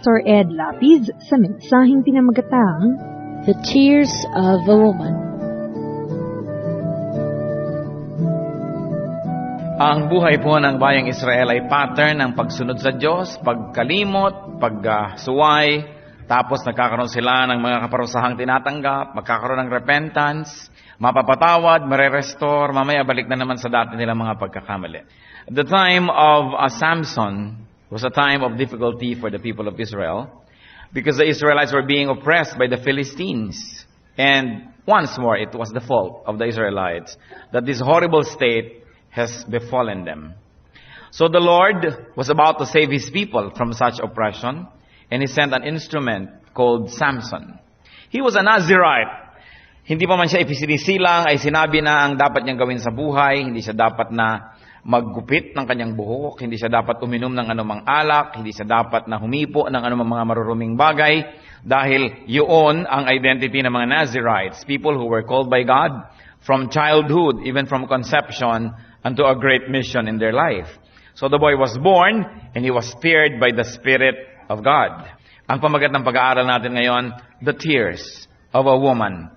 Pastor Ed Lapiz sa mensaheng pinamagatang The Tears of a Woman. Ang buhay po ng bayang Israel ay pattern ng pagsunod sa Diyos, pagkalimot, pagsuway, tapos nagkakaroon sila ng mga kaparusahang tinatanggap, magkakaroon ng repentance, mapapatawad, marerestore, mamaya balik na naman sa dati nilang mga pagkakamali. The time of Samson was a time of difficulty for the people of Israel because the Israelites were being oppressed by the Philistines. And once more, it was the fault of the Israelites that this horrible state has befallen them. So the Lord was about to save His people from such oppression, and He sent an instrument called Samson. He was a Nazirite. Hindi pa man siya ipisinisilang, ay sinabi na ang dapat niyang gawin sa buhay. Hindi siya dapat na maggupit ng kanyang buhok, hindi siya dapat uminom ng anumang alak, hindi siya dapat na humipo ng anumang mga maruruming bagay, dahil yun ang identity ng mga Nazirites, people who were called by God from childhood, even from conception, unto a great mission in their life. So the boy was born, and he was speared by the Spirit of God. Ang pamagat ng pag-aaral natin ngayon, The Tears of a Woman,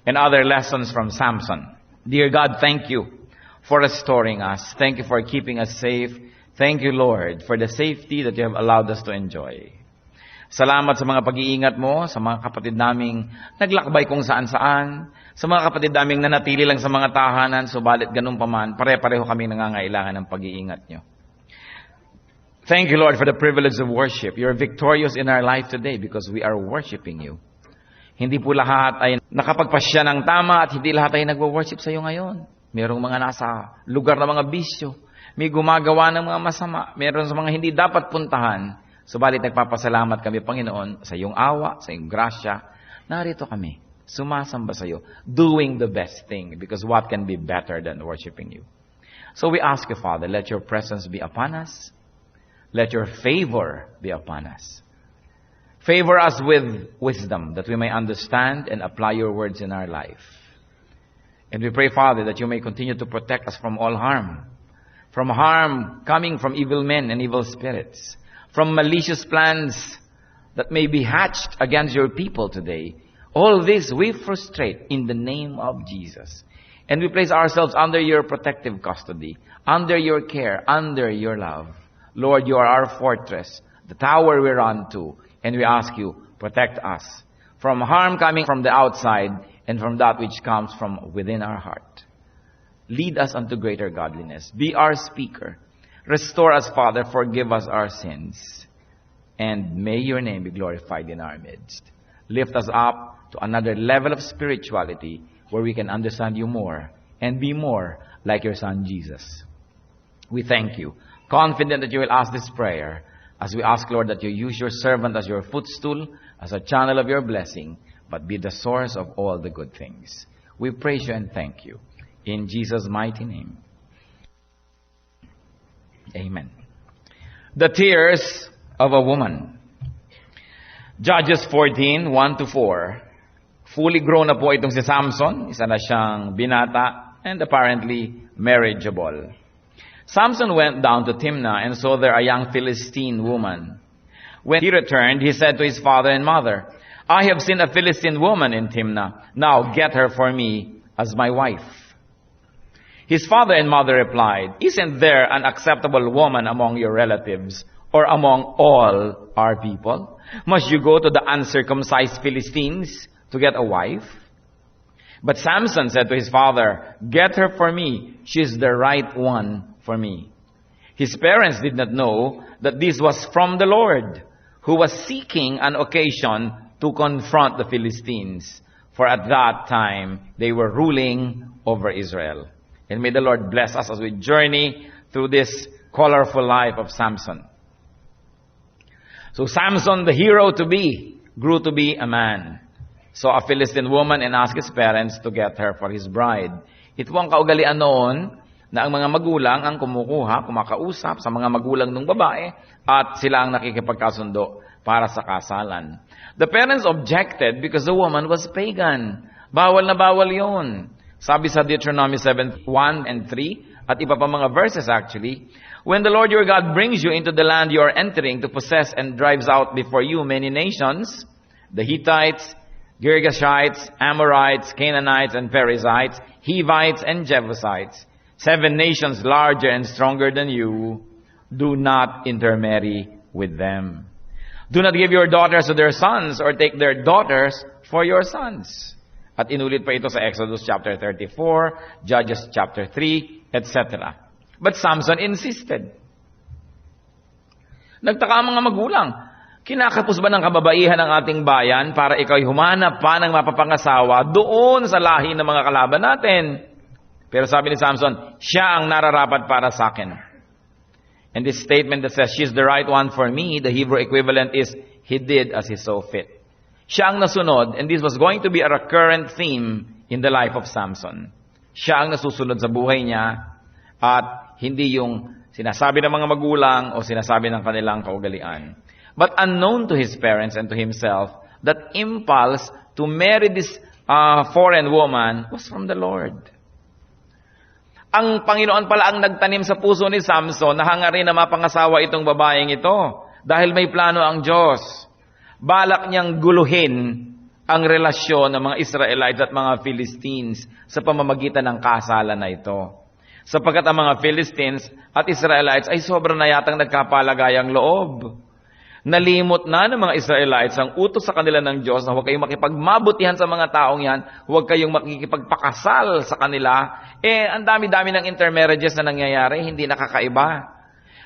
and other lessons from Samson. Dear God, thank you for restoring us. Thank you for keeping us safe. Thank you, Lord, for the safety that you have allowed us to enjoy. Salamat sa mga pag-iingat mo, sa mga kapatid naming naglakbay kung saan-saan, sa mga kapatid naming nanatili lang sa mga tahanan, subalit ganun pa man, pare-pareho kami nangangailangan ng pag-iingat nyo. Thank you, Lord, for the privilege of worship. You're victorious in our life today because we are worshiping you. Hindi po lahat ay nakapagpasya ng tama at hindi lahat ay nagwo-worship sa iyo ngayon. Merong mga nasa lugar na mga bisyo. May gumagawa ng mga masama. Meron sa mga hindi dapat puntahan. Subalit nagpapasalamat kami, Panginoon, sa iyong awa, sa iyong grasya. Narito kami, sumasamba sa iyo, doing the best thing, because what can be better than worshiping you? So we ask you, Father, let your presence be upon us. Let your favor be upon us. Favor us with wisdom, that we may understand and apply your words in our life. And we pray, Father, that you may continue to protect us from all harm. From harm coming from evil men and evil spirits. From malicious plans that may be hatched against your people today. All this we frustrate in the name of Jesus. And we place ourselves under your protective custody, under your care, under your love. Lord, you are our fortress, the tower we run to. And we ask you, protect us from harm coming from the outside and from that which comes from within our heart. Lead us unto greater godliness. Be our speaker. Restore us, Father. Forgive us our sins. And may your name be glorified in our midst. Lift us up to another level of spirituality where we can understand you more and be more like your Son, Jesus. We thank you, confident that you will ask this prayer as we ask, Lord, that you use your servant as your footstool, as a channel of your blessing, but be the source of all the good things. We praise you and thank you. In Jesus' mighty name. Amen. The Tears of a Woman. Judges 14, 1-4. Fully grown na po itong si Samson. Isa na siyang binata and apparently marriageable. Samson went down to Timnah and saw there a young Philistine woman. When he returned, he said to his father and mother, I have seen a Philistine woman in Timnah. Now get her for me as my wife. His father and mother replied, Isn't there an acceptable woman among your relatives or among all our people? Must you go to the uncircumcised Philistines to get a wife? But Samson said to his father, Get her for me. She is the right one for me. His parents did not know that this was from the Lord, who was seeking an occasion to confront the Philistines. For at that time, they were ruling over Israel. And may the Lord bless us as we journey through this colorful life of Samson. So Samson, the hero to be, grew to be a man. Saw a Philistine woman and asked his parents to get her for his bride. Ito ang kaugalian noon na ang mga magulang ang kumakausap sa mga magulang ng babae at sila ang nakikipagkasundo para sa kasalan. The parents objected because the woman was pagan. Bawal na bawal yun. Sabi sa Deuteronomy 7:1 and 3, at iba pa mga verses actually. When the Lord your God brings you into the land you are entering to possess and drives out before you many nations, the Hittites, Girgashites, Amorites, Canaanites, and Perizzites, Hivites, and Jebusites, 7 nations larger and stronger than you, do not intermarry with them. Do not give your daughters to their sons or take their daughters for your sons. At inulit pa ito sa Exodus chapter 34, Judges chapter 3, etc. But Samson insisted. Nagtaka ang mga magulang, kinakapos ba ng kababaihan ng ating bayan para ikaw'y humanap pa ng mapapangasawa doon sa lahi ng mga kalaban natin? Pero sabi ni Samson, siya ang nararapat para sa akin. And this statement that says, she's the right one for me, the Hebrew equivalent is, he did as he saw fit. Siya ang nasunod, and this was going to be a recurrent theme in the life of Samson. Siya ang nasusunod sa buhay niya, at hindi yung sinasabi ng mga magulang o sinasabi ng kanilang kaugalian. But unknown to his parents and to himself, that impulse to marry this foreign woman was from the Lord. Ang Panginoon pala ang nagtanim sa puso ni Samson na hangarin na mapangasawa itong babaeng ito. Dahil may plano ang Diyos. Balak niyang guluhin ang relasyon ng mga Israelites at mga Philistines sa pamamagitan ng kasalan na ito. Sapagkat ang mga Philistines at Israelites ay sobrang na yatang nagkapalagayang loob. Nalimot na ng mga Israelites ang utos sa kanila ng Diyos na huwag kayong makipagmabutihan sa mga taong yan, huwag kayong makikipagpakasal sa kanila. Ang dami-dami ng intermarriages na nangyayari, hindi nakakaiba.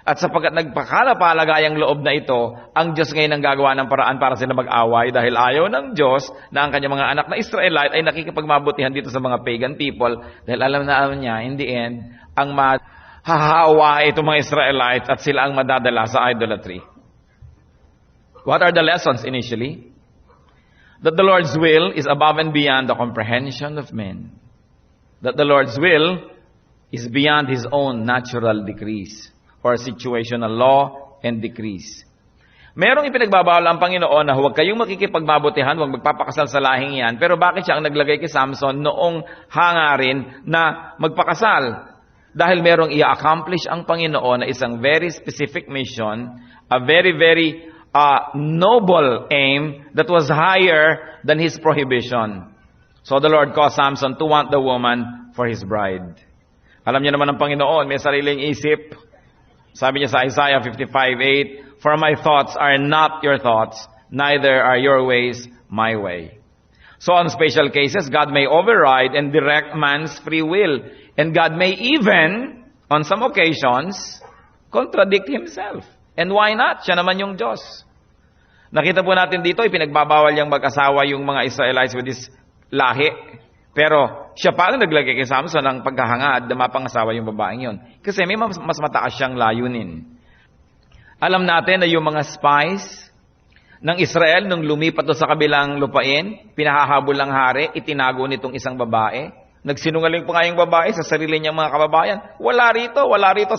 At sapagkat nagpakalapalagayang loob na ito, ang Diyos ngayon ang gagawa ng paraan para sila mag-away dahil ayaw ng Diyos na ang kanyang mga anak na Israelite ay nakikipagmabutihan dito sa mga pagan people dahil alam niya, in the end, ang mahahawa itong mga Israelites at sila ang madadala sa idolatry. What are the lessons initially? That the Lord's will is above and beyond the comprehension of men. That the Lord's will is beyond His own natural decrees or situational law and decrees. Merong ipinagbabawal ang Panginoon na huwag kayong makikipagmabutihan, huwag magpapakasal sa lahing yan. Pero bakit siya ang naglagay kay Samson noong hangarin na magpakasal? Dahil merong i-accomplish ang Panginoon na isang very specific mission, a very, very noble aim that was higher than his prohibition. So the Lord caused Samson to want the woman for his bride. Alam niyo naman ang Panginoon, may sariling isip. Sabi niya sa Isaiah 55:8, for my thoughts are not your thoughts, neither are your ways my way. So on special cases, God may override and direct man's free will. And God may even, on some occasions, contradict Himself. And why not? Siya naman yung Diyos. Nakita po natin dito, ipinagbabawal niyang mag-asawa yung mga Israelites with this lahi. Pero siya pa ang naglagay kay Samson ng paghahangad na mapangasawa yung babaeng yun. Kasi may mas mataas siyang layunin. Alam natin na yung mga spies ng Israel nung lumipat to sa kabilang lupain, pinahahabol ng hari, itinago nitong isang babae. Nagsinungaling pa nga yung babae sa sarili niyang mga kababayan. Wala rito.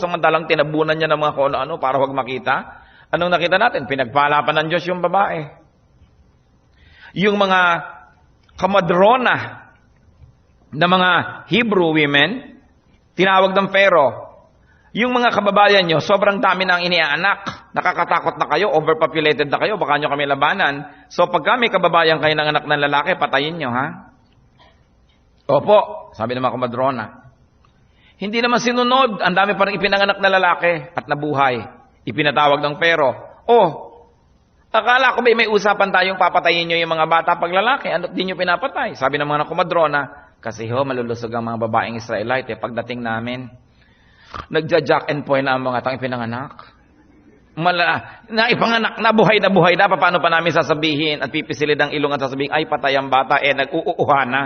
Samantalang tinabunan niya ng mga kung ano para huwag makita. Anong nakita natin? Pinagpala pa ng Diyos yung babae. Yung mga kamadrona na mga Hebrew women, tinawag ng Pharaoh. Yung mga kababayan nyo, sobrang dami ng inianak. Nakakatakot na kayo, overpopulated na kayo, baka nyo kami labanan. So pag kami kababayan kayo ng anak ng lalaki, patayin nyo, ha? Opo, sabi ng mga kumadrona. Hindi naman sinunod, ang dami pa rin ipinanganak na lalaki at nabuhay. Ipinatawag ng Pharaoh. Akala ko may usapan tayong papatayin nyo yung mga bata pag lalaki, ano di nyo pinapatay? Sabi ng mga kumadrona, kasi malulusog ang mga babaeng Israelite. Pagdating namin, nagja-jack and point na ang mga tang ipinanganak. Ipanganak na, buhay na, paano pa namin sasabihin at pipisilid ang ilong at sasabihin, ay patay ang bata, nag-uuuha na.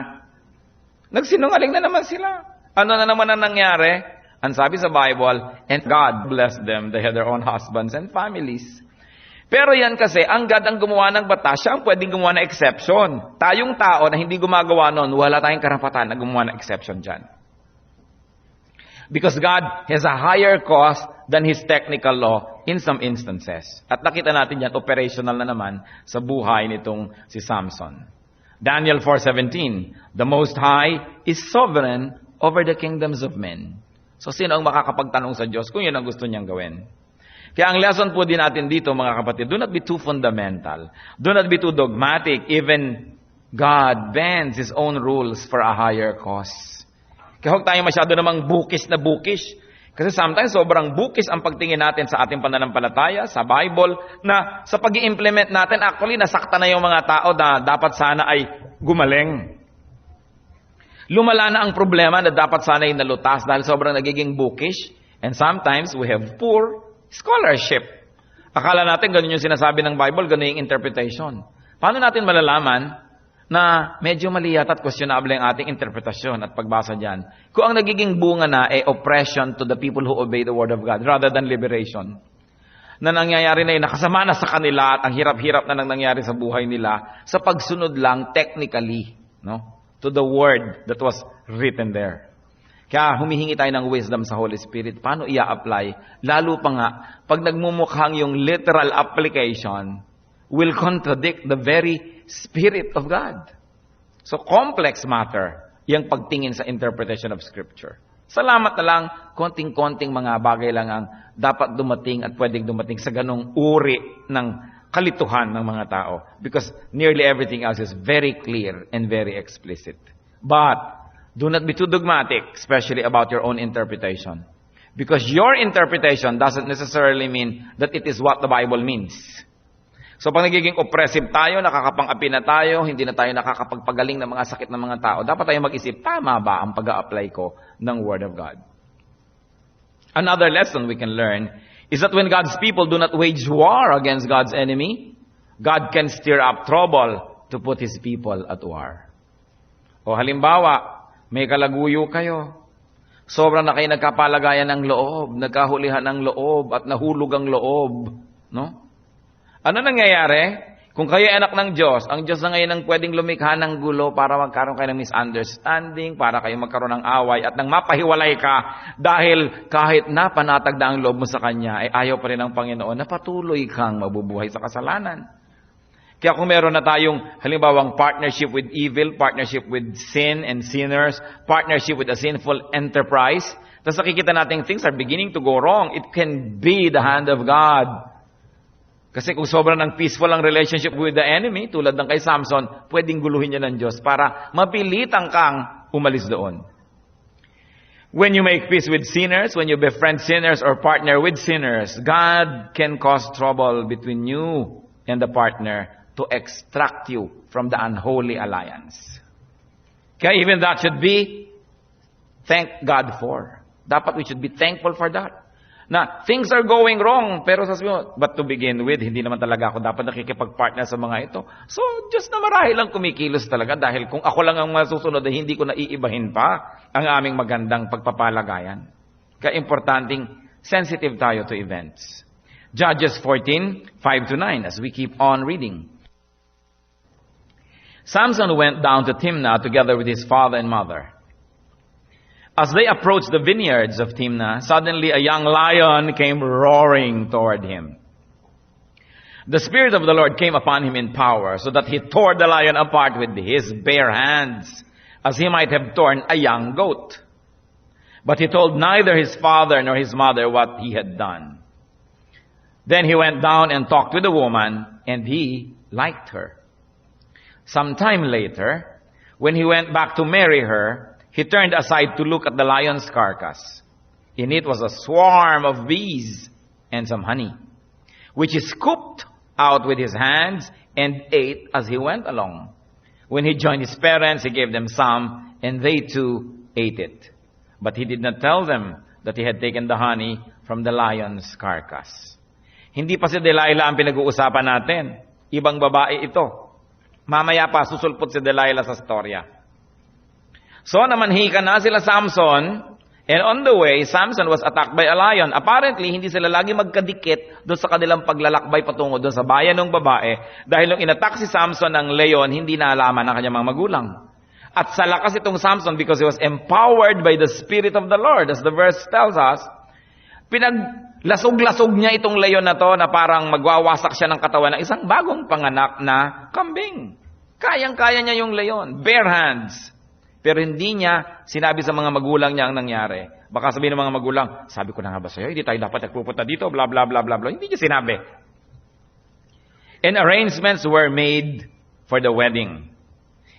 Nagsinungaling na naman sila. Ano na naman ang nangyari? Ang sabi sa Bible, and God blessed them. They had their own husbands and families. Pero yan kasi, ang God ang gumawa ng batas, siya ang pwedeng gumawa ng exception. Tayong tao na hindi gumagawa nun, wala tayong karapatan na gumawa ng exception dyan. Because God has a higher cost than His technical law in some instances. At nakita natin yan, operational na naman sa buhay nitong si Samson. Daniel 4:17, the Most High is sovereign over the kingdoms of men. So sino ang makakapagtanong sa Diyos kung yun ang gusto niyang gawin? Kaya ang lesson po din natin dito, mga kapatid, do not be too fundamental. Do not be too dogmatic. Even God bends His own rules for a higher cause. Kaya huwag tayo masyado namang bukis na bukis. Kasi sometimes sobrang bukis ang pagtingin natin sa ating pananampalataya, sa Bible, na sa pag-i-implement natin, actually, nasakta na yung mga tao na dapat sana ay gumaling. Lumala na ang problema na dapat sana ay nalutas dahil sobrang nagiging bookish. And sometimes we have poor scholarship. Akala natin ganun yung sinasabi ng Bible, ganun yung interpretation. Paano natin malalaman na medyo mali yata at questionable ang ating interpretasyon at pagbasa dyan? Kung ang nagiging bunga na ay oppression to the people who obey the Word of God rather than liberation. Na nangyayari na yun, nakasama na sa kanila at ang hirap-hirap na nangyayari sa buhay nila sa pagsunod lang technically, no, to the Word that was written there. Kaya humihingi tayo ng wisdom sa Holy Spirit. Paano i-apply? Lalo pa nga, pag nagmumukhang yung literal application will contradict the very Spirit of God. So complex matter, yung pagtingin sa interpretation of Scripture. Salamat na lang, konting-konting mga bagay lang ang dapat dumating at pwedeng dumating sa ganong uri ng kalituhan ng mga tao. Because nearly everything else is very clear and very explicit. But do not be too dogmatic, especially about your own interpretation. Because your interpretation doesn't necessarily mean that it is what the Bible means. So pag nagiging oppressive tayo, nakakapang-api na tayo, hindi na tayo nakakapagpagaling ng mga sakit ng mga tao, dapat tayo mag-isip, tama ba ang pag-a-apply ko ng Word of God? Another lesson we can learn is that when God's people do not wage war against God's enemy, God can stir up trouble to put His people at war. O halimbawa, may kalaguyo kayo. Sobrang na kayo nagkapalagayan ng loob, nagkahulihan ng loob, at nahulog ang loob. No? Ano nangyayari? Kung kayo ay anak ng Diyos, ang Diyos na ngayon ang pwedeng lumikha ng gulo para magkaroon kayo ng misunderstanding, para kayo magkaroon ng away, at nang mapahiwalay ka, dahil kahit napanatag na ang loob mo sa Kanya, ay ayaw pa rin ng Panginoon na patuloy kang mabubuhay sa kasalanan. Kaya kung meron na tayong halimbawang partnership with evil, partnership with sin and sinners, partnership with a sinful enterprise, tapos nakikita natin things are beginning to go wrong, it can be the hand of God. Kasi kung sobrang ng peaceful ang relationship with the enemy, tulad ng kay Samson, pwedeng guluhin niya ng Diyos para mapilitan kang umalis doon. When you make peace with sinners, when you befriend sinners or partner with sinners, God can cause trouble between you and the partner to extract you from the unholy alliance. Kaya even that should be thank God for. Dapat we should be thankful for that. Na things are going wrong, pero sabi mo, but to begin with, hindi naman talaga ako dapat nakikipag-partner sa mga ito. So, Diyos na marahil lang kumikilos talaga dahil kung ako lang ang masusunod, hindi ko na iibahin pa ang aming magandang pagpapalagayan. Kaya importanteng sensitive tayo to events. Judges 14:5-9, as we keep on reading. Samson went down to Timnah together with his father and mother. As they approached the vineyards of Timnah, suddenly a young lion came roaring toward him. The Spirit of the Lord came upon him in power, so that he tore the lion apart with his bare hands, as he might have torn a young goat. But he told neither his father nor his mother what he had done. Then he went down and talked with the woman, and he liked her. Some time later, when he went back to marry her, he turned aside to look at the lion's carcass. In it was a swarm of bees and some honey, which he scooped out with his hands and ate as he went along. When he joined his parents, he gave them some, and they too ate it. But he did not tell them that he had taken the honey from the lion's carcass. Hindi pa si Delilah ang pinag-uusapan natin. Ibang babae ito. Mamaya pa, susulpot si Delilah sa storya. So, namanhika na sila Samson, and on the way, Samson was attacked by a lion. Apparently, hindi sila lagi magkadikit doon sa kanilang paglalakbay patungo doon sa bayan ng babae. Dahil nung inattack si Samson ng leon, hindi naalaman ng kanyang mga magulang. At sa lakas itong Samson, because he was empowered by the Spirit of the Lord, as the verse tells us, pinaglasog-lasog niya itong leon na to na parang magwawasak siya ng katawan ng isang bagong panganak na kambing. Kayang-kaya niya yung leon. Bare hands. Pero hindi niya sinabi sa mga magulang niya ang nangyari. Baka sabihin ng mga magulang, sabi ko na nga ba sa'yo, hindi tayo dapat nagpupunta dito, bla bla bla bla bla. Hindi niya sinabi. And arrangements were made for the wedding.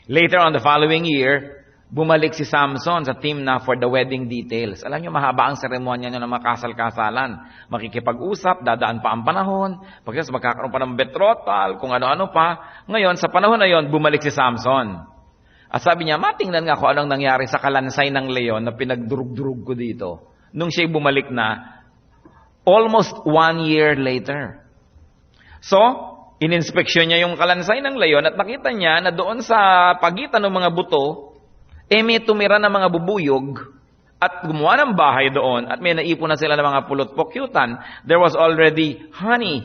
Later on the following year, bumalik si Samson sa Timnah for the wedding details. Alam niyo, mahaba ang seremonya niyo ng makasal-kasalan. Makikipag-usap, dadaan pa ang panahon, pagkatapos magkakaroon pa ng betrothal, kung ano-ano pa. Ngayon, sa panahon na yon, bumalik si Samson. At sabi niya, matingnan nga kung anong nangyari sa kalansay ng leon na pinagdurug-durug ko dito. Nung siya'y bumalik na, almost 1 year later. So, ininspeksyon niya yung kalansay ng leon at nakita niya na doon sa pagitan ng mga buto, may tumira ng mga bubuyog at gumawa ng bahay doon at may naipon na sila ng mga pulot-pokyutan. There was already honey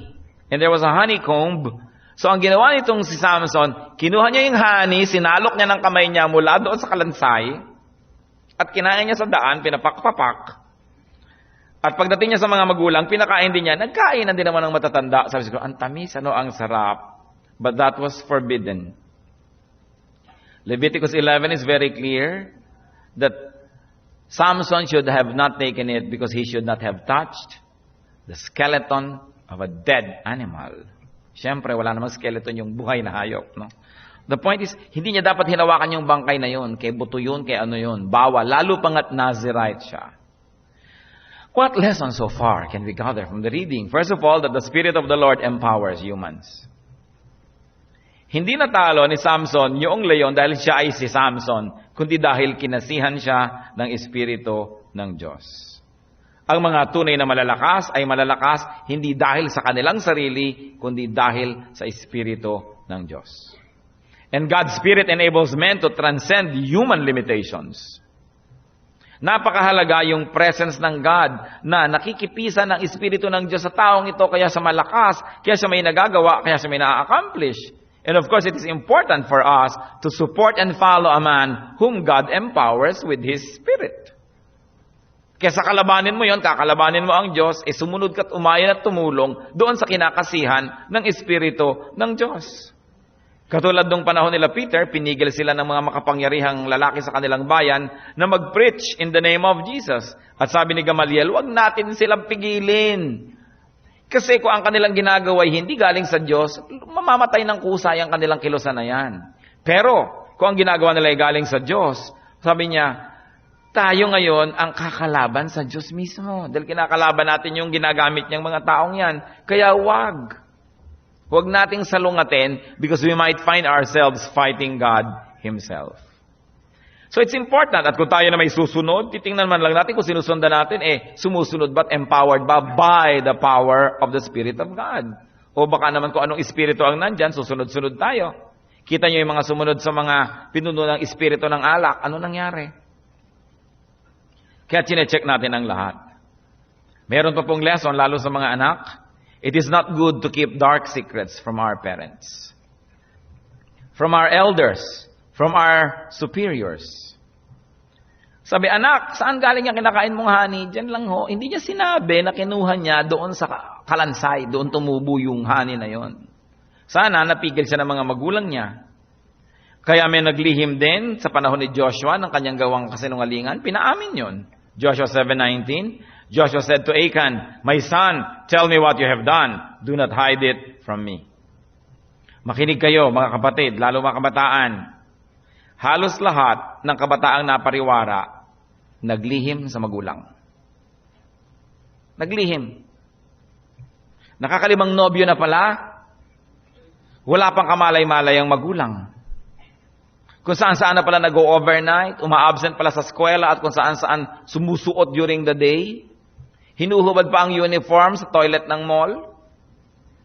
and there was a honeycomb. So ang ginawa nitong si Samson, kinuha niya yung honey, sinalok niya ng kamay niya mula doon sa kalansay at kinain niya sa daan, pinapak-papak. At pagdating niya sa mga magulang, pinakain din niya. Nagkain din naman ng matatanda. Sabi ko, ang tamis, ang sarap. But that was forbidden. Leviticus 11 is very clear that Samson should have not taken it because he should not have touched the skeleton of a dead animal. Siyempre, wala namang skeleton yung buhay na hayop. No? The point is, hindi niya dapat hinawakan yung bangkay na yun. Kay buto yun, kay ano yun. Bawal. Lalo pangat Nazirite siya. What lesson so far can we gather from the reading? First of all, that the Spirit of the Lord empowers humans. Hindi natalo ni Samson yung leon dahil siya ay si Samson, kundi dahil kinasihan siya ng Espiritu ng Diyos. Ang mga tunay na malalakas ay malalakas hindi dahil sa kanilang sarili, kundi dahil sa Espiritu ng Diyos. And God's Spirit enables men to transcend human limitations. Napakahalaga yung presence ng God na nakikipisa ng Espiritu ng Diyos sa taong ito kaya siya malakas, kaya siya may nagagawa, kaya siya may na-accomplish. And of course, it is important for us to support and follow a man whom God empowers with His Spirit. Kaya sa kalabanin mo yon, kakalabanin mo ang Diyos, sumunod ka't umayon at tumulong doon sa kinakasihan ng Espiritu ng Diyos. Katulad nung panahon nila Peter, pinigil sila ng mga makapangyarihang lalaki sa kanilang bayan na mag-preach in the name of Jesus. At sabi ni Gamaliel, wag natin silang pigilin. Kasi kung ang kanilang ginagawa ay hindi galing sa Diyos, mamamatay ng kusay ang kanilang kilusan na yan. Pero kung ang ginagawa nila ay galing sa Diyos, sabi niya, tayo ngayon ang kakalaban sa Diyos mismo. Dahil kinakalaban natin yung ginagamit niyang mga taong yan. Kaya wag. Huwag nating salungatin because we might find ourselves fighting God Himself. So it's important at kung tayo na may susunod, titingnan man lang natin kung sinusundan natin, sumusunod ba't empowered ba by the power of the Spirit of God? O baka naman kung anong Espiritu ang nandyan, susunod-sunod tayo. Kita nyo yung mga sumunod sa mga pinuno ng Espiritu ng alak, ano nangyari? Kaya chinecheck natin ang lahat. Meron pa pong lesson, lalo sa mga anak. It is not good to keep dark secrets from our parents, from our elders, from our superiors. Sabi, anak, saan galing yung kinakain mong honey? Diyan lang ho. Hindi niya sinabi na kinuha niya doon sa kalansay, doon tumubo yung honey na yon. Sana napigil siya ng mga magulang niya. Kaya may naglihim din sa panahon ni Joshua ng kanyang gawang kasinungalingan. Pinaamin yon. Joshua 7:19, Joshua said to Achan, my son, tell me what you have done. Do not hide it from me. Makinig kayo, mga kapatid, lalo mga kabataan. Halos lahat ng kabataang napariwara, naglihim sa magulang. Naglihim. Nakakalimang nobyo na pala, wala pang kamalay-malay ang magulang. Kung saan-saan na pala nag-overnight, uma-absent pala sa eskwela at kung saan-saan sumusuot during the day. Hinuhubad pa ang uniform sa toilet ng mall.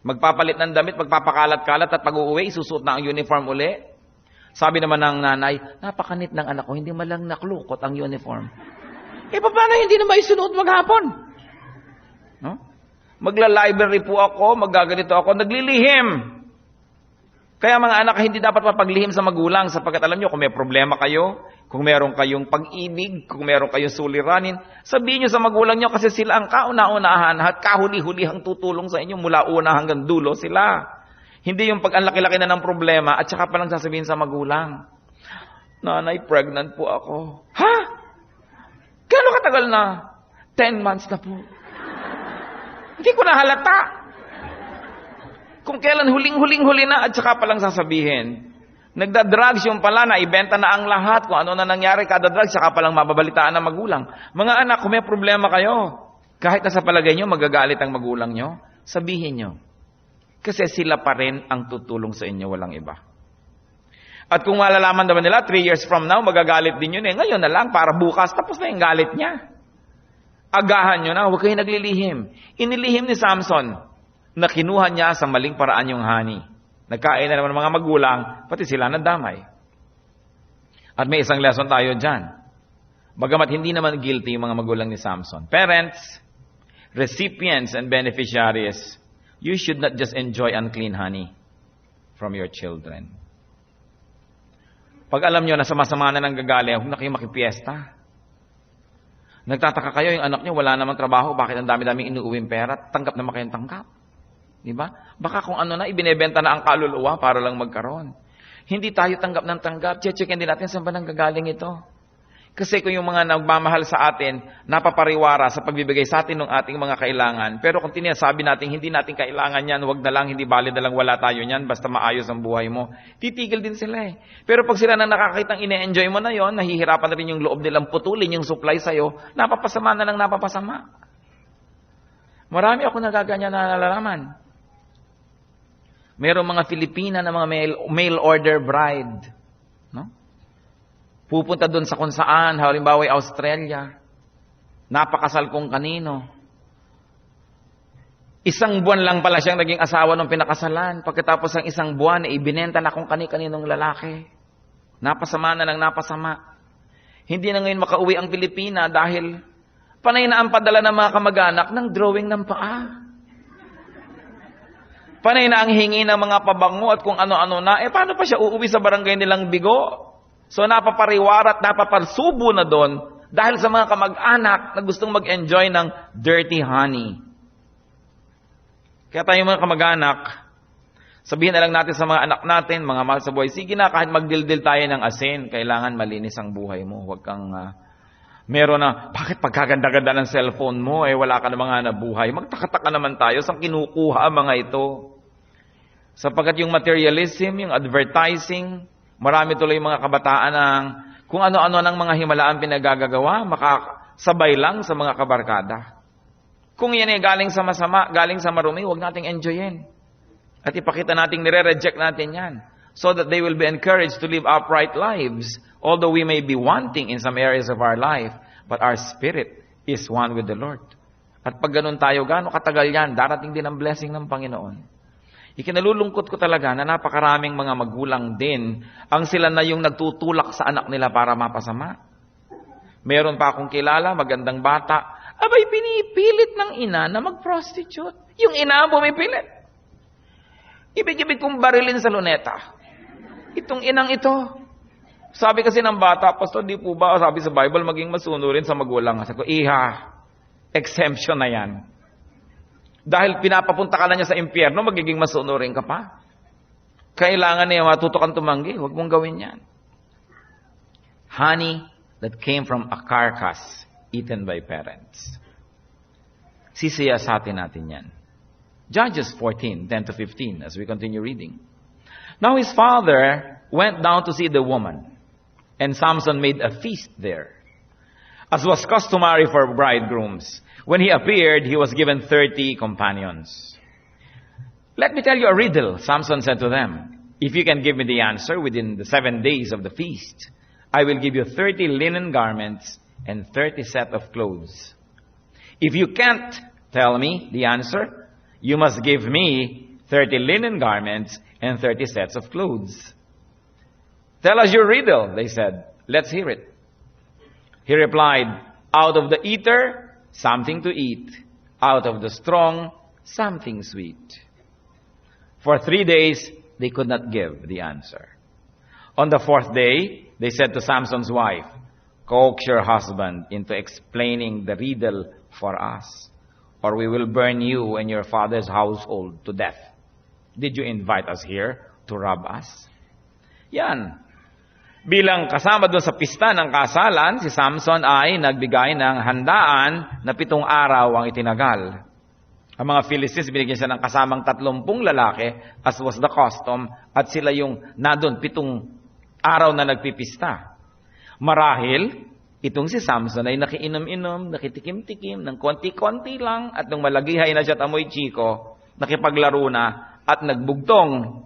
Magpapalit ng damit, magpapakalat-kalat at pag-uwi, isusuot na ang uniform uli. Sabi naman ng nanay, napakanit ng anak ko, hindi malang naklukot ang uniform. Paano hindi na maisunuot maghapon? No? Magla-library po ako, magaganito ako, naglilihim. Kaya mga anak, hindi dapat mapaglihim sa magulang sapagkat alam nyo, kung may problema kayo, kung meron kayong pag-ibig, kung meron kayong suliranin, sabihin nyo sa magulang nyo kasi sila ang kauna-unahan at kahuli-hulihang tutulong sa inyo mula una hanggang dulo sila. Hindi yung pag ang laki-laki na ng problema at saka palang sasabihin sa magulang. Nanay, pregnant po ako. Ha? Gano'ng katagal na? 10 months na po. Hindi ko nahalata. Kung kailan huling-huli na at saka palang sasabihin. Nagda-drugs yung pala, naibenta na ang lahat. Kung ano na nangyari kada drugs, saka palang mababalitaan ng magulang. Mga anak, kung may problema kayo, kahit na sa palagay nyo, magagalit ang magulang nyo, sabihin nyo. Kasi sila pa rin ang tutulong sa inyo, walang iba. At kung malalaman naman nila, 3 years from now, magagalit din yun eh. Ngayon na lang, para bukas, tapos na yung galit niya. Agahan nyo na, huwag kayo naglilihim. Inilihim ni Samson na kinuha niya sa maling paraan yung honey. Nagkain na naman ng mga magulang, pati sila nadamay. At may isang lesson tayo dyan. Bagamat hindi naman guilty yung mga magulang ni Samson. Parents, recipients, and beneficiaries, you should not just enjoy unclean honey from your children. Pag alam nyo na sama-sama na nang gagali, huwag na kayo makipiesta. Nagtataka kayo, yung anak nyo wala namang trabaho, bakit ang dami-daming inuuwing pera, tanggap naman kayong tanggap. Diba? Baka kung ano na, ibinebenta na ang kaluluwa para lang magkaroon. Hindi tayo tanggap ng tanggap. Checkin din natin saan ba nang gagaling ito. Kasi kung yung mga nagmamahal sa atin, napapariwara sa pagbibigay sa atin ng ating mga kailangan. Pero kung tinasabi natin, hindi natin kailangan yan, wag na lang, hindi valid na lang, wala tayo yan, basta maayos ang buhay mo. Titigil din sila eh. Pero pag sila na nakakitang ine-enjoy mo na yon, nahihirapan na rin yung loob nilang putulin yung supply sa'yo, napapasama na lang napapasama. Marami ako nagaganyan na nalalaman. Merong mga Filipina na mga mail order bride. No? Pupunta doon sa kung saan, halimbawa Australia. Napakasal kung kanino. Isang buwan lang pala siyang naging asawa ng pinakasalan. Pagkatapos ng isang buwan, ibinenta na kung kani-kaninong lalaki. Napasama na lang napasama. Hindi na ngayon makauwi ang Pilipina dahil panay na ang padala ng mga kamag-anak ng drawing ng paa. Panay na ang hingi ng mga pabango at kung ano-ano na. Paano pa siya uuwi sa barangay nilang Bigo? So napapariwara at napaparsubo na doon dahil sa mga kamag-anak na gustong mag-enjoy ng dirty honey. Kaya tayo mga kamag-anak, sabihin na lang natin sa mga anak natin, mga mahal sa buhay, sige na kahit magdildil tayo ng asin, kailangan malinis ang buhay mo. Huwag kang meron na, bakit pagkaganda-ganda ng cellphone mo, wala ka na mga nabuhay. Magtakataka naman tayo, saan kinukuha ang mga ito? Sapagkat yung materialism, yung advertising, marami tuloy mga kabataan ng kung ano-ano ng mga himalaan pinagagagawa, makasabay lang sa mga kabarkada. Kung yan galing sa masama, galing sa marumi, huwag nating enjoyin. At ipakita nating nire-reject natin yan. So that they will be encouraged to live upright lives. Although we may be wanting in some areas of our life, but our spirit is one with the Lord. At pag ganun tayo, gaano katagal yan, darating din ang blessing ng Panginoon. Ikinalulungkot ko talaga na napakaraming mga magulang din ang sila na yung nagtutulak sa anak nila para mapasama. Meron pa akong kilala, magandang bata, abay pinipilit ng ina na mag-prostitute. Yung ina ang pumipilit. Ibig-ibig kong barilin sa luneta. Itong inang ito. Sabi kasi ng bata, Pastor, di po ba, sabi sa Bible, maging masunurin sa magulang. Sabi ko, exemption na yan. Dahil pinapapunta ka na niya sa impyerno, magiging masunurin ka pa. Kailangan niya matuto kang tumanggi. Huwag mong gawin yan. Honey that came from a carcass eaten by parents. Sisiyasatin natin yan. Judges 14:10-15 as we continue reading. Now his father went down to see the woman, and Samson made a feast there, as was customary for bridegrooms. When he appeared, he was given 30 companions. Let me tell you a riddle, Samson said to them. If you can give me the answer within the 7 days of the feast, I will give you 30 linen garments and 30 sets of clothes. If you can't tell me the answer, you must give me 30 linen garments and 30 sets of clothes. Tell us your riddle, they said. Let's hear it. He replied, out of the eater, something to eat. Out of the strong, something sweet. For 3 days, they could not give the answer. On the 4th day, they said to Samson's wife, coax your husband into explaining the riddle for us, or we will burn you and your father's household to death. Did you invite us here to rob us? Yan. Bilang kasama doon sa pista ng kasalan, si Samson ay nagbigay ng handaan na 7 araw ang itinagal. Ang mga Philistines, binigyan siya ng kasamang 30 lalaki, as was the custom, at sila yung nadun 7 araw na nagpipista. Marahil, itong si Samson ay nakiinom-inom, nakitikim-tikim, ng konti-konti lang, at nung malagihay na siya at amoy chiko, nakipaglaro na, at nagbugtong.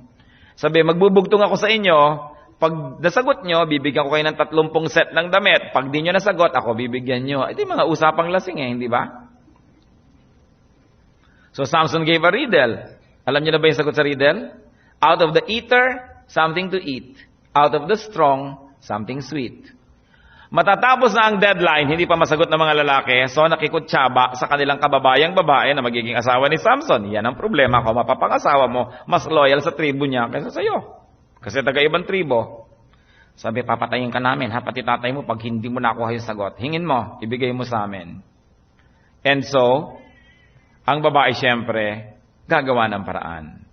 Sabi, magbubugtong ako sa inyo, pag nasagot nyo, bibigyan ko kayo ng 30 set ng damit. Pag di nyo nasagot, ako bibigyan nyo. Ito yung mga usapang lasing hindi ba? So Samson gave a riddle. Alam niyo na ba yung sagot sa riddle? Out of the eater, something to eat. Out of the strong, something sweet. Matatapos na ang deadline, hindi pa masagot ng mga lalaki, so nakikutsaba sa kanilang kababayang babae na magiging asawa ni Samson. Yan ang problema ko, mapapangasawa mo, mas loyal sa tribo niya kaysa sa'yo. Kasi taga-ibang tribo. Sabi, papatayin ka namin, pati tatay mo, pag hindi mo nakuha yung sagot. Hingin mo, ibigay mo sa amin. And so, ang babae siyempre, gagawa ng paraan.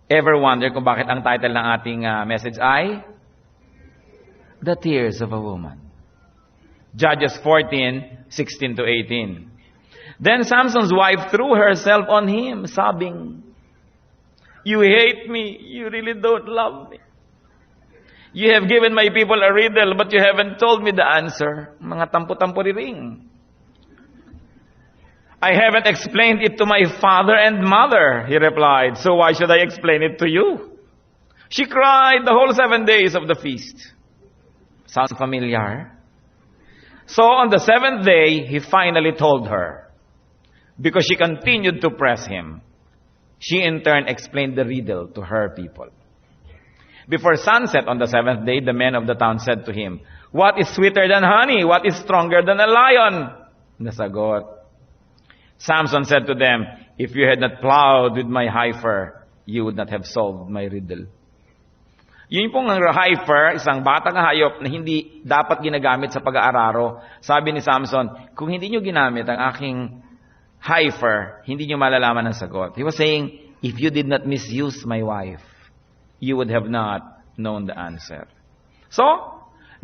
Ever wonder kung bakit ang title ng ating message ay The Tears of a Woman? Judges 14:16-18. Then Samson's wife threw herself on him, sobbing, "You hate me. You really don't love me. You have given my people a riddle, but you haven't told me the answer." Mga tampo-tampo ring. "I haven't explained it to my father and mother," he replied. "So why should I explain it to you?" She cried the whole 7 days of the feast. Sounds familiar? So on the 7th day, he finally told her, because she continued to press him. She in turn explained the riddle to her people. Before sunset on the 7th day, the men of the town said to him, "What is sweeter than honey? What is stronger than a lion?" Nasagot. Samson said to them, "If you had not plowed with my heifer, you would not have solved my riddle." Yun pong ang heifer, isang batang hayop na hindi dapat ginagamit sa pag-aararo. Sabi ni Samson, kung hindi nyo ginamit ang aking heifer, hindi nyo malalaman ang sagot. He was saying, if you did not misuse my wife, you would have not known the answer. So,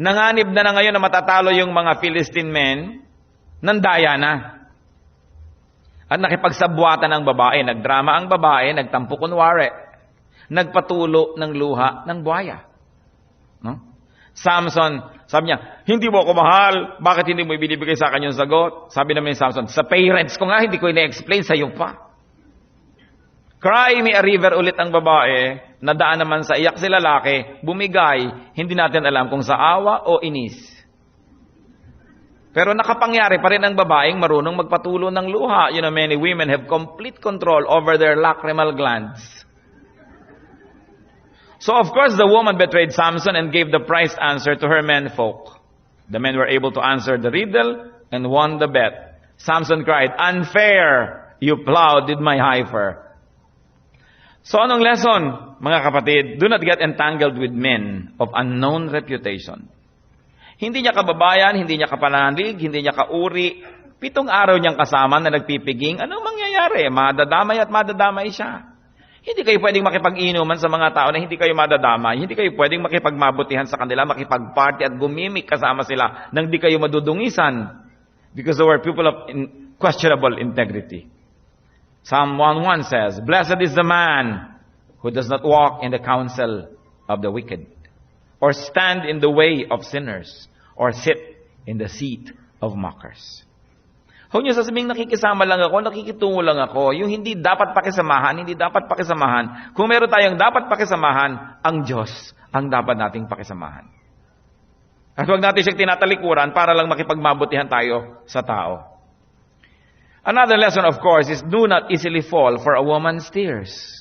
nanganib na ngayon na matatalo yung mga Philistine men, nandaya na. At nakipagsabuatan ang babae, nagdrama ang babae, nagtampo kunwari, nagpatulo ng luha ng buhaya. No? Samson, sabi niya, hindi mo ako mahal, bakit hindi mo ibinibigay sa akin yung sagot? Sabi naman ni Samson, sa parents ko nga, hindi ko ina-explain sa iyo pa. Cry me a river ulit ang babae, nadaan naman sa iyak si lalaki, bumigay, hindi natin alam kung sa awa o inis. Pero nakapangyari pa rin ang babaeng marunong magpatulo ng luha. You know, many women have complete control over their lacrimal glands. So of course the woman betrayed Samson and gave the prized answer to her menfolk. The men were able to answer the riddle and won the bet. Samson cried, "Unfair! You plowed with my heifer." So anong lesson, mga kapatid? Do not get entangled with men of unknown reputation. Hindi niya kababayan, hindi niya kapanalig, hindi niya kauri. 7 araw niyang kasama na nagpipiging. Anong mangyayari? Madadamay at madadamay siya. Hindi kayo pwedeng makipag-inuman sa mga tao na hindi kayo madadamay. Hindi kayo pwedeng makipagmabutihan sa kanila, makipag-party at gumimik kasama sila nang di kayo madudungisan. Because they were people of questionable integrity. Psalm 1:1 says, "Blessed is the man who does not walk in the counsel of the wicked, or stand in the way of sinners, or sit in the seat of mockers." Huwag niyo sasabing nakikisama lang ako, nakikitungo lang ako. Yung hindi dapat pakisamahan, hindi dapat pakisamahan. Kung meron tayong dapat pakisamahan, ang Diyos ang dapat nating pakisamahan. At huwag natin siyang tinatalikuran para lang makipagmabutihan tayo sa tao. Another lesson, of course, is do not easily fall for a woman's tears.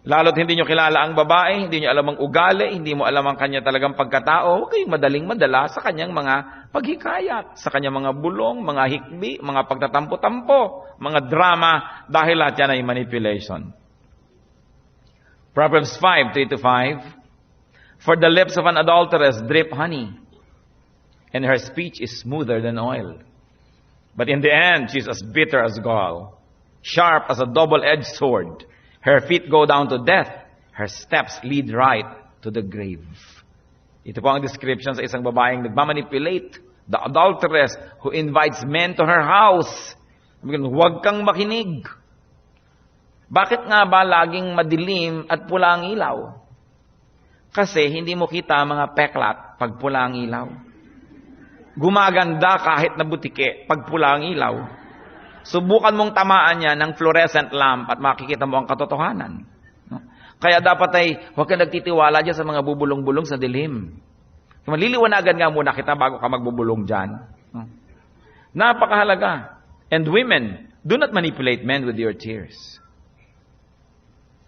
Lalo't hindi nyo kilala ang babae, hindi nyo alam ang ugali, hindi mo alam ang kanya talagang pagkatao, huwag kayong madaling madala sa kanyang mga paghikayat, sa kanyang mga bulong, mga hikbi, mga pagtatampo-tampo, mga drama, dahil lahat yan ay manipulation. Proverbs 5:3-5, "For the lips of an adulteress drip honey, and her speech is smoother than oil. But in the end, she is as bitter as gall, sharp as a double-edged sword. Her feet go down to death. Her steps lead right to the grave. Ito po ang description sa isang babaeng nagmamanipulate, the adulteress who invites men to her house. Huwag kang makinig. Bakit nga ba laging madilim at pula ang ilaw? Kasi hindi mo kita mga peklat pag pula ang ilaw. Gumaganda kahit na butike pag pula ang ilaw. Subukan mong tamaan yan ng fluorescent lamp at makikita mo ang katotohanan. No? Kaya dapat ay huwag kang nagtitiwala dyan sa mga bubulong-bulong sa dilim. Maliliwanagan nga muna kita bago ka magbubulong dyan. No? Napakahalaga. And women, do not manipulate men with your tears.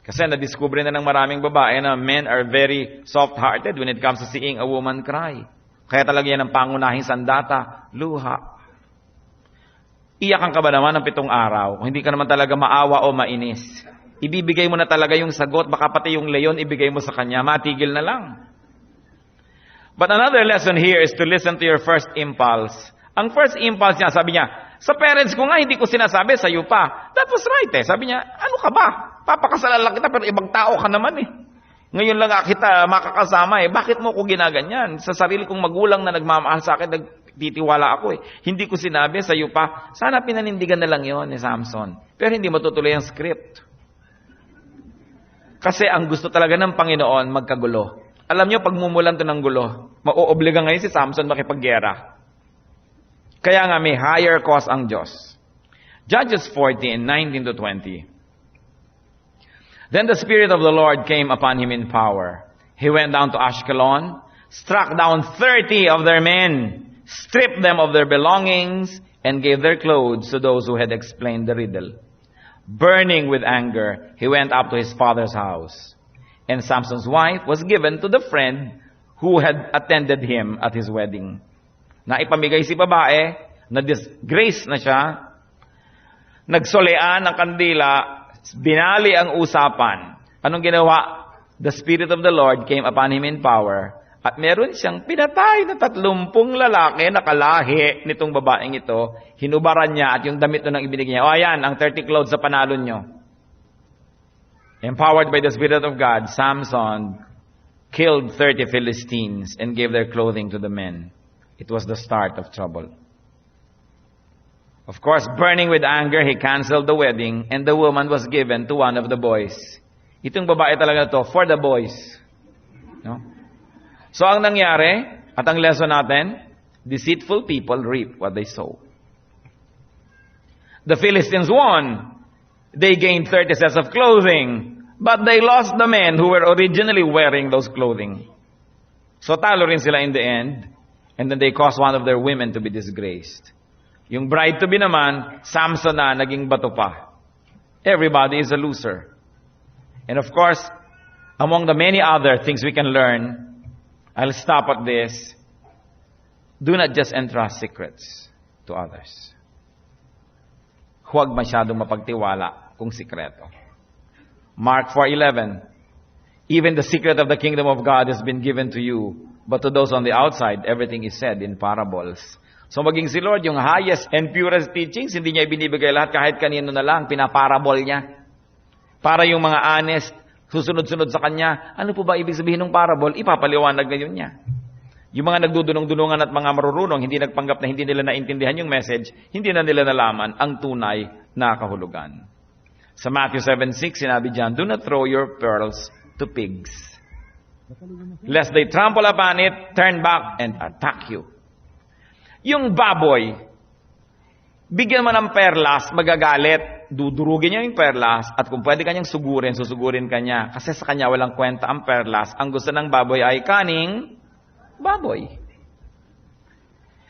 Kasi nadiskubre na ng maraming babae na men are very soft-hearted when it comes to seeing a woman cry. Kaya talaga yan ang pangunahing sandata, luha. Iyakan ka ba naman ng 7 araw kung hindi ka naman talaga maawa o mainis? Ibibigay mo na talaga yung sagot, baka pati yung leyon ibigay mo sa kanya, matigil na lang. But another lesson here is to listen to your first impulse. Ang first impulse niya, sabi niya, sa parents ko nga, hindi ko sinasabi, sa'yo pa. That was right eh. Sabi niya, ano ka ba? Papakasalan lang kita, pero ibang tao ka naman eh. Ngayon lang kita makakasama eh. Bakit mo ko ginaganyan? Sa sarili kong magulang na nagmamahal sa akin, nagtitiwala ako eh. Hindi ko sinabi, sa'yo pa. Sana pinanindigan na lang yon ni Samson. Pero hindi matutuloy ang script. Kasi ang gusto talaga ng Panginoon, magkagulo. Alam niyo, pag mumulan to ng gulo, mauobliga ngayon si Samson makipaggera. Kaya nga may higher cause ang Diyos. Judges 14:19-20. Then the Spirit of the Lord came upon him in power. He went down to Ashkelon, struck down 30 of their men, stripped them of their belongings, and gave their clothes to those who had explained the riddle. Burning with anger, he went up to his father's house. And Samson's wife was given to the friend who had attended him at his wedding. Naipamigay si babae, na-disgrace na siya, nagsolean ng kandila, binali ang usapan. Anong ginawa? The Spirit of the Lord came upon him in power. At meron siyang pinatay na 30 lalaki na kalahi nitong babaeng ito. Hinubaran niya at yung damit nung ibinigay niya. O ayan, ang 30 clothes sa panalo nyo. Empowered by the Spirit of God, Samson killed 30 Philistines and gave their clothing to the men. It was the start of trouble. Of course, burning with anger, he canceled the wedding and the woman was given to one of the boys. Itong babae talaga to, for the boys. No? So ang nangyari, at ang lesson natin, deceitful people reap what they sow. The Philistines won. They gained 30 sets of clothing, but they lost the men who were originally wearing those clothing. So talo rin sila in the end, and then they caused one of their women to be disgraced. Yung bride-to-be naman, Samson na, naging bato pa. Everybody is a loser. And of course, among the many other things we can learn, I'll stop at this. Do not just entrust secrets to others. Huwag masyadong mapagtiwala kung sikreto. Mark 4:11. Even the secret of the kingdom of God has been given to you, but to those on the outside, everything is said in parables. So maging si Lord, yung highest and purest teachings, hindi niya ibinibigay lahat kahit kanino na lang, pinaparabol niya. Para yung mga honest, susunod-sunod sa kanya, ano po ba ibig sabihin ng parable? Ipapaliwanag ngayon niya. Yung mga nagdudunong-dunungan at mga marurunong, hindi nagpanggap na hindi nila naintindihan yung message, hindi na nila nalaman ang tunay na kahulugan. Sa Matthew 7:6, sinabi diyan, do not throw your pearls to pigs, lest they trample upon it, turn back, and attack you. Yung baboy, bigyan mo ng perlas, magagalit, dudurugin niya yung perlas, at kung pwede kanyang susugurin kanya. Kasi sa kanya walang kwenta ang perlas. Ang gusto ng baboy ay kaning baboy.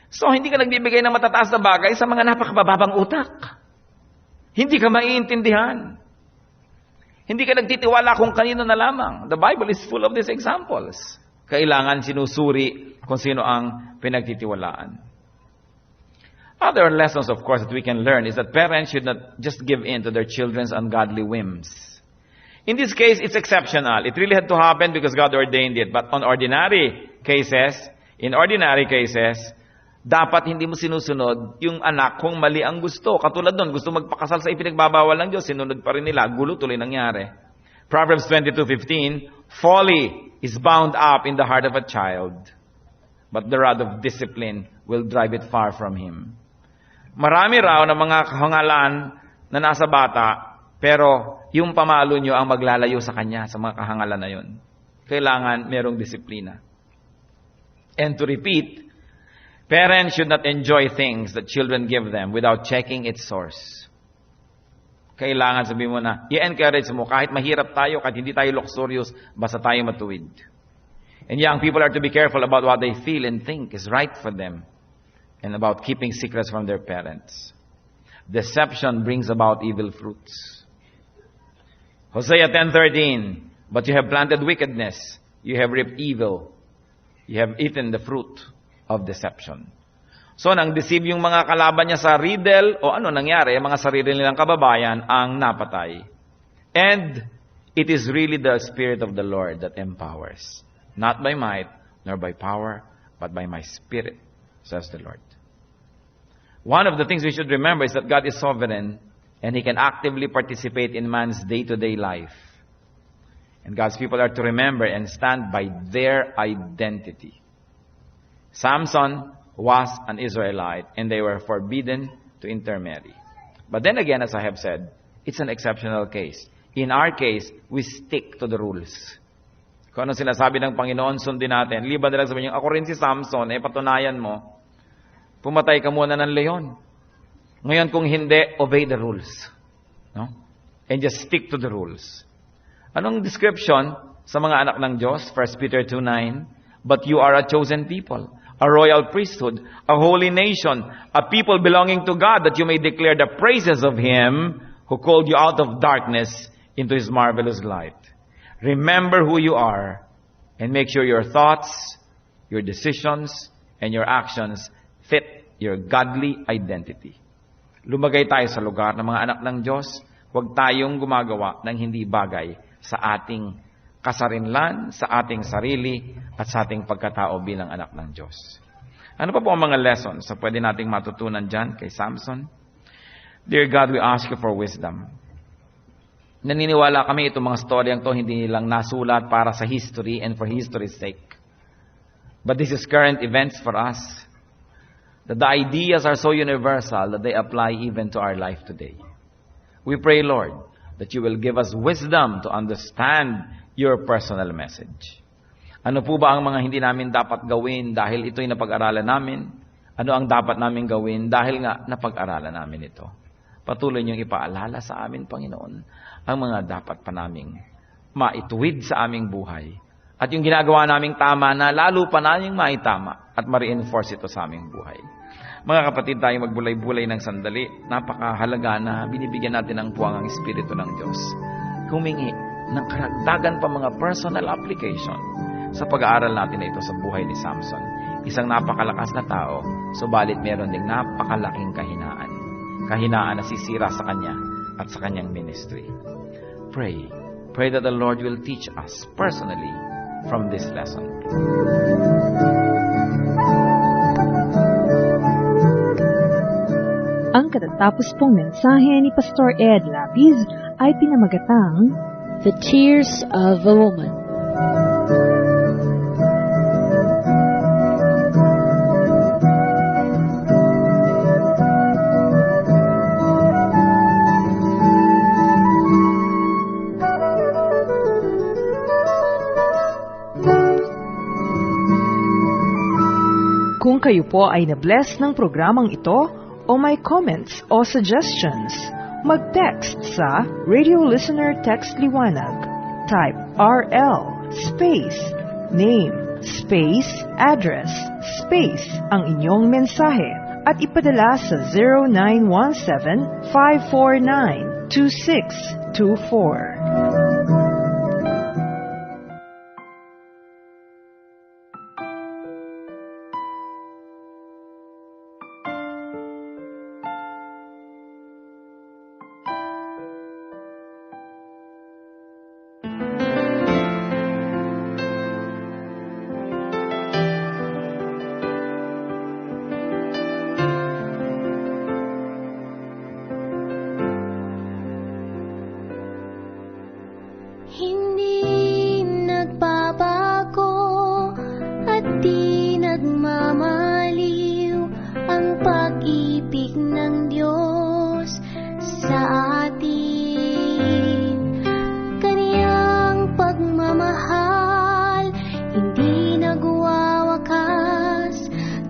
So, hindi ka nagbibigay ng matataas na bagay sa mga napakabababang utak. Hindi ka maiintindihan. Hindi ka nagtitiwala kung kanino na lamang. The Bible is full of these examples. Kailangan sinusuri kung sino ang pinagtitiwalaan. Other lessons, of course, that we can learn is that parents should not just give in to their children's ungodly whims. In this case, it's exceptional. It really had to happen because God ordained it. But in ordinary cases, dapat hindi mo sinusunod yung anak kung mali ang gusto. Katulad doon, gusto magpakasal sa ipinagbabawal ng Diyos, sinunod pa rin nila, gulo tuloy nangyari. Proverbs 22:15, folly is bound up in the heart of a child, but the rod of discipline will drive it far from him. Marami raw na mga kahangalan na nasa bata, pero yung pamalo nyo ang maglalayo sa kanya, sa mga kahangalan na yun. Kailangan merong disiplina. And to repeat, parents should not enjoy things that children give them without checking its source. Kailangan sabihin mo na, i-encourage mo, kahit mahirap tayo, kahit hindi tayo luxurious, basta tayo matuwid. And young people are to be careful about what they feel and think is right for them, and about keeping secrets from their parents. Deception brings about evil fruits. Hosea 10:13, but you have planted wickedness, you have reaped evil, you have eaten the fruit of deception. So, nang deceive yung mga kalaban niya sa riddle, o ano nangyari, mga sarili nilang kababayan ang napatay. And it is really the Spirit of the Lord that empowers. Not by might, nor by power, but by my Spirit, says the Lord. One of the things we should remember is that God is sovereign, and He can actively participate in man's day-to-day life. And God's people are to remember and stand by their identity. Samson was an Israelite, and they were forbidden to intermarry. But then again, as I have said, it's an exceptional case. In our case, we stick to the rules. Kung ano sinasabi ng Panginoon, sundin natin. Liban na lang sabihin niyo, ako rin si Samson, patunayan mo, pumatay ka muna ng leon. Ngayon, kung hindi, obey the rules. No? And just stick to the rules. Anong description sa mga anak ng Diyos? 1 Peter 2:9, but you are a chosen people, a royal priesthood, a holy nation, a people belonging to God, that you may declare the praises of Him who called you out of darkness into His marvelous light. Remember who you are, and make sure your thoughts, your decisions, and your actions fit your godly identity. Lumagay tayo sa lugar ng mga anak ng Diyos. Huwag tayong gumagawa ng hindi bagay sa ating kasarinlan, sa ating sarili, at sa ating pagkatao bilang anak ng Diyos. Ano pa po ang mga lessons na pwede nating matutunan dyan kay Samson? Dear God, we ask you for wisdom. Naniniwala kami itong mga storyang to hindi lang nasulat para sa history and for history's sake. But this is current events for us. That the ideas are so universal that they apply even to our life today. We pray, Lord, that you will give us wisdom to understand your personal message. Ano po ba ang mga hindi namin dapat gawin dahil ito'y napag-aralan namin? Ano ang dapat namin gawin dahil nga napag-aralan namin ito? Patuloy niyong ipaalala sa amin, Panginoon, ang mga dapat pa naming maituwid sa aming buhay. At yung ginagawa naming tama na lalo pa naming maitama at ma-reinforce ito sa aming buhay. Mga kapatid, tayo magbulay-bulay ng sandali. Napakahalaga na binibigyan natin ng puwang ang Espiritu ng Diyos. Humingi ng karagdagan pa mga personal application sa pag-aaral natin na ito sa buhay ni Samson. Isang napakalakas na tao, subalit meron ding napakalaking kahinaan. Kahinaan na sisira sa kanya at sa kanyang ministry. Pray. Pray that the Lord will teach us personally from this lesson. Ang katatapos pong mensahe ni Pastor Ed Lapiz ay pinamagatang The Tears of a Woman. Kung kayo po ay na-bless ng programang ito o may comments o suggestions, mag-text sa Radio Listener Text Liwanag. Type RL space name space address space ang inyong mensahe at ipadala sa 0917-549-2624. ang pag-ibig ng Diyos sa atin. Kaniyang pagmamahal hindi nagwawakas,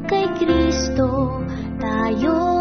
kay Kristo tayo